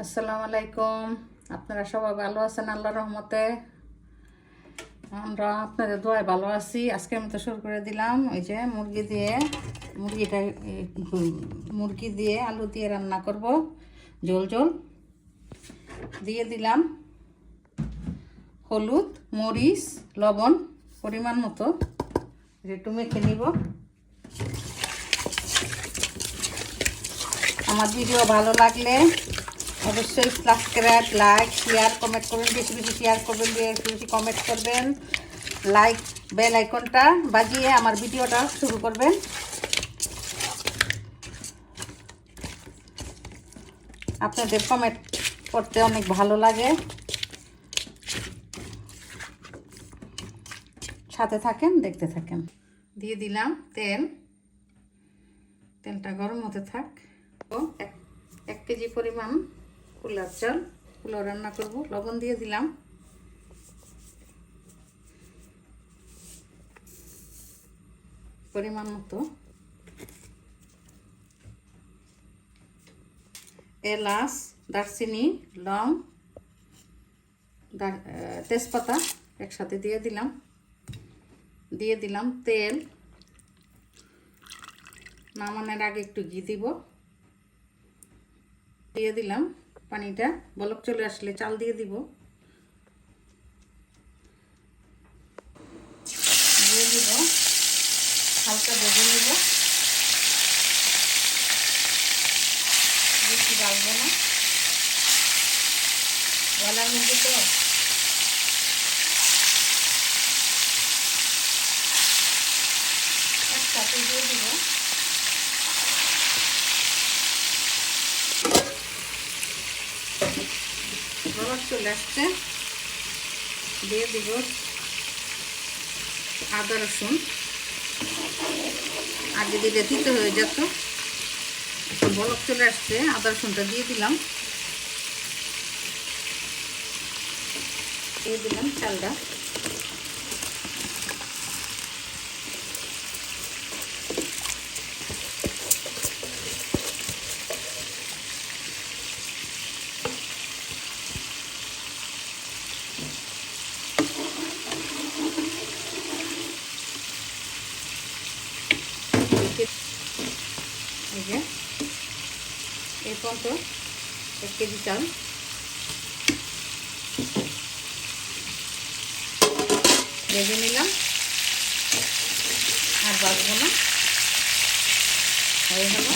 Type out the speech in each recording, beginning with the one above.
আসসালামু আলাইকুম। আপনারা সবাই ভালো আছেন আল্লাহর রহমতে। আমরা আপনাদের দোয়ায় ভালো আছি। আজকে আমি তো শুরু করে দিলাম ওই যে মুরগি দিয়ে আলু দিয়ে রান্না করব, ঝোল ঝোল। দিয়ে দিলাম হলুদ, মরিচ, লবণ পরিমাণ মতো, একটু মেখে নিব। আমার ভিডিও ভালো লাগলে অবশ্যই সাবস্ক্রাইব, লাইক, শেয়ার, কমেন্ট করবেন, বেশি বেশি শেয়ার করবেন, বেশি বেশি কমেন্ট করবেন, লাইক বেল আইকনটা বাজিয়ে আমার ভিডিওটা শুরু করবেন। আপনাদের কমেন্ট করতে অনেক ভালো লাগে, সাথে থাকেন, দেখতে থাকেন। দিয়ে দিলাম তেলটা গরম হতে থাক। ও 1 কেজি পরিমাণ পোলাও চাল, পোলাও রান্না করব। লবণ দিয়ে দিলাম, পরিমাণ মতো। এলাচ, দারচিনি, লং, তেজপাতা একসাথে দিয়ে দিলাম তেল। নামানোর আগে একটু ঘি দিব। দিয়ে দিলাম পানিটা বলক চলে আসলে চাল দিয়ে দিব। হালকা ভেজে নিব, বেশি ভাজবো না, গলার মধ্যে তো। একসাথে দিয়ে দিব। বলক চলে আসছে, দিয়ে দিব আদা রসুন। আগে দিলে দিতে হয়ে যেত, এখন বলক চলে আসছে, আদা রসুনটা দিয়ে দিলাম চালটা। এই যে এই পর্যন্ত 1 কেজি চাল ভেজে নিলাম, আর ভাজবো না, হয়ে গেল।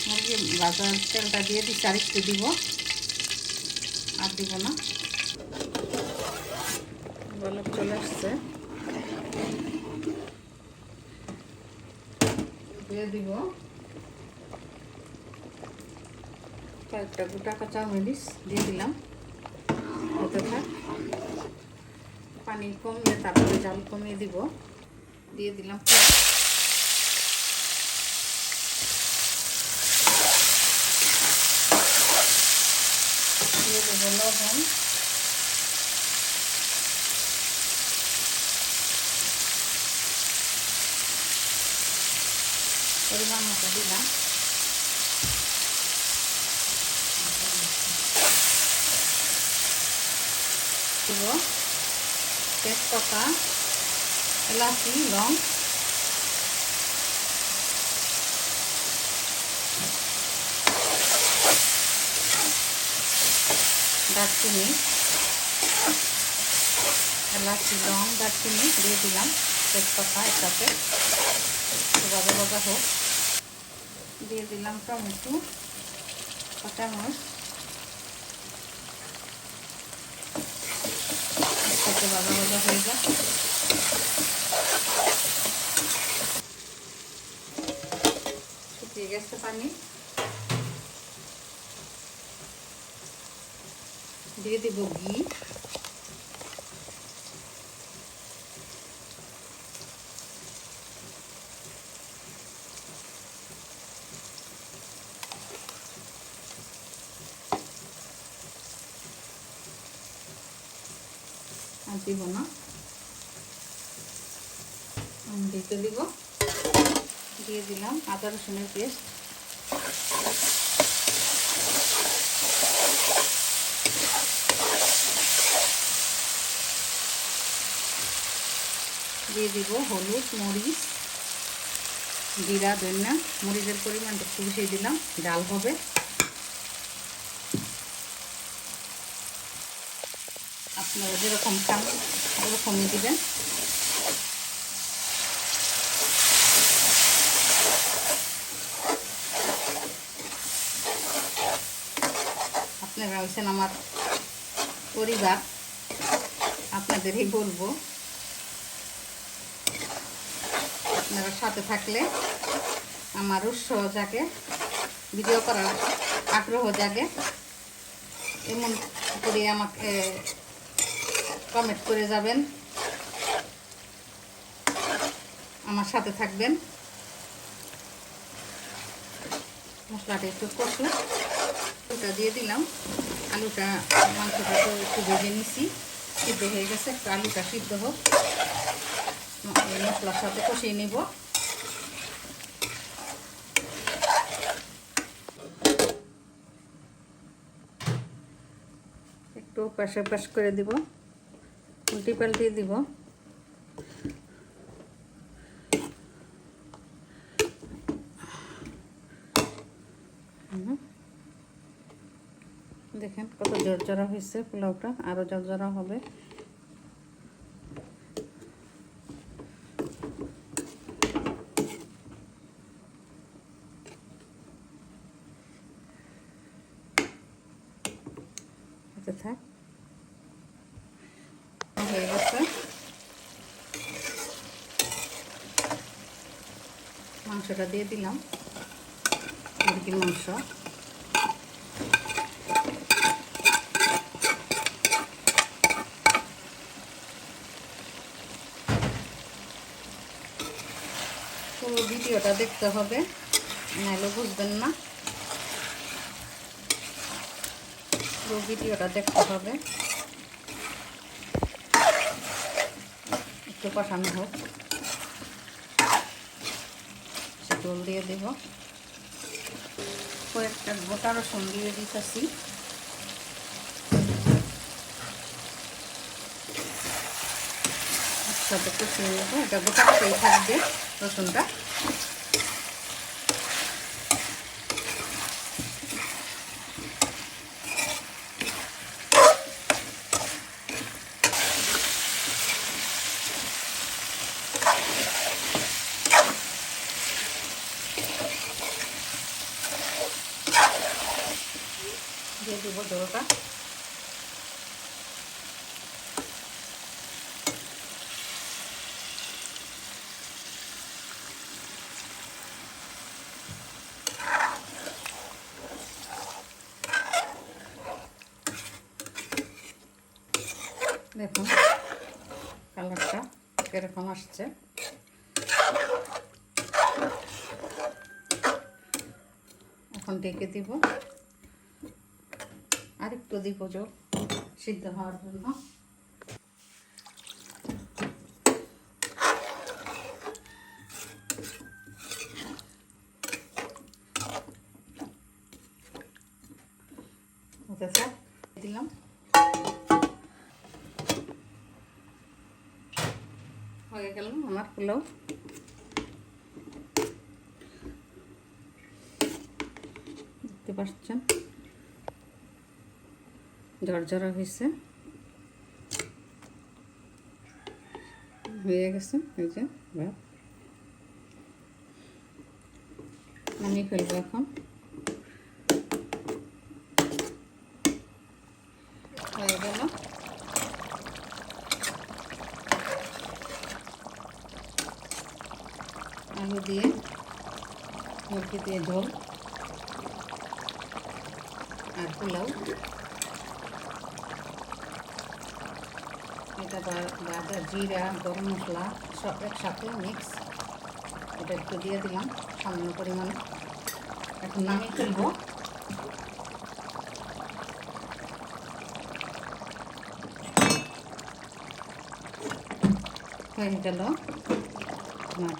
মুরগি ভাজার তেলটা দিয়ে দিচ্ছি, আর একটু দিব, আর দিব না। বলক চলে আসছে, দিয়ে দিব কয়েকটা গোটা কাঁচামরিচ দিয়ে দিলাম। হতে থাক, পানি কমিয়ে তারপরে জাল কমিয়ে দিব। দিয়ে দিলাম দিয়ে দেবো লবণ, পরিমাণ মতো দিলাম। দিব তেজপাতা, এলাচি, লং, দারচিনি, এলাচি, লং, দারচিনি দিয়ে দিলাম, তেজপাতা একসাথে ভাজা ভাজা হোক। দিয়ে দিলাম টমেটো, কাঁচামরিচ একসাথে ভাজা ভাজা হয়ে যায়। শুকিয়ে গেছে পানি, দিয়ে দিব ঘি। আর দিব না, দিতে দিব। দিয়ে দিলাম আদা রসুনের পেস্ট, দিয়ে দিব হলুদ, মরিচ, জিরা, ধনিয়া। মরিচের পরিমাণটা একটু বেশি দিলাম, ডাল হবে। আপনারা যেরকম খান ওরকমই দিবেন। আপনারা হচ্ছেন আমার পরিবার, আপনাদেরই বলবো, আপনারা সাথে থাকলে আমার উৎসাহ জাগে, ভিডিও করার আগ্রহ জাগে। এমন করে আমাকে কমেন্ট করে যাবেন, আমার সাথে থাকবেন। মশলাটা একটু কষু, আলুটা দিয়ে দিলাম। আলুটা, মাংসটা তো একটু ভেজে নিছি, সিদ্ধ হয়ে গেছে। একটু আলুটা সিদ্ধ হোক, মশলার সাথে কষিয়ে নিব। একটু পাশ করে দিব, উল্টি পাল্টিয়ে দিব। দেখেন কত ঝরঝরা হয়েছে পোলাওটা, আরও ঝরঝরা হবে। থাক, হয়ে গেছে। মাংসটা দিয়ে দিলাম, মুরগির মাংস। পুরো ভিডিওটা দেখতে হবে, নাহলে বুঝবেন না। পুরো ভিডিওটা দেখতে হবে। একটু কষানো হোক, জল দিয়ে দেব। কয়েকটা গোটা রসুন দিয়ে দিতেছি। একসাথে কষিয়ে নেবো, এটা গোটা গোটাই থাকবে রসুনটা। দিয়ে দেব জলটা। দেখুন কালারটা কিরকম আসছে। এখন ঢেকে দিব, আরেকটু দিব জল সিদ্ধ হওয়ার জন্য। দিলাম, হয়ে গেল আমার পোলাও। দেখতে পাচ্ছেন ঝরঝরা হয়েছে, হয়ে গেছে। এই যে ভাত নামিয়ে ফেলবো এখন। হয়ে গেল। আলু দিয়ে, মুরগি দিয়ে ঝোল আর পোলাও। এটা বাটা, জিরা, গরম মশলা সব একসাথে মিক্স। এটা একটু দিয়ে দিলাম সামান্য পরিমাণে। এখন নামিয়ে ফেলবো। হয়ে গেল আমার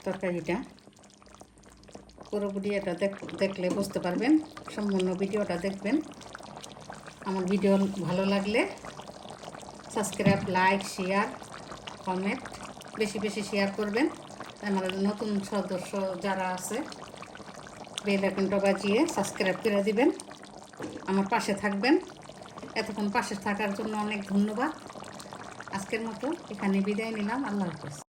তরকারিটা। পুরো ভিডিওটা দেখলে বুঝতে পারবেন, সম্পূর্ণ ভিডিওটা দেখবেন। আমার ভিডিও ভালো লাগলে সাবস্ক্রাইব, লাইক, শেয়ার কমেন্ট, বেশি বেশি শেয়ার করবেন। আমার নতুন সদস্য যারা আছে বেল আইকনটা বাজিয়ে সাবস্ক্রাইব করে দিবেন, আমার পাশে থাকবেন। এতক্ষণ পাশে থাকার জন্য অনেক ধন্যবাদ। আজকের মতো এখানে বিদায় নিলাম। আল্লাহ হাফেজ।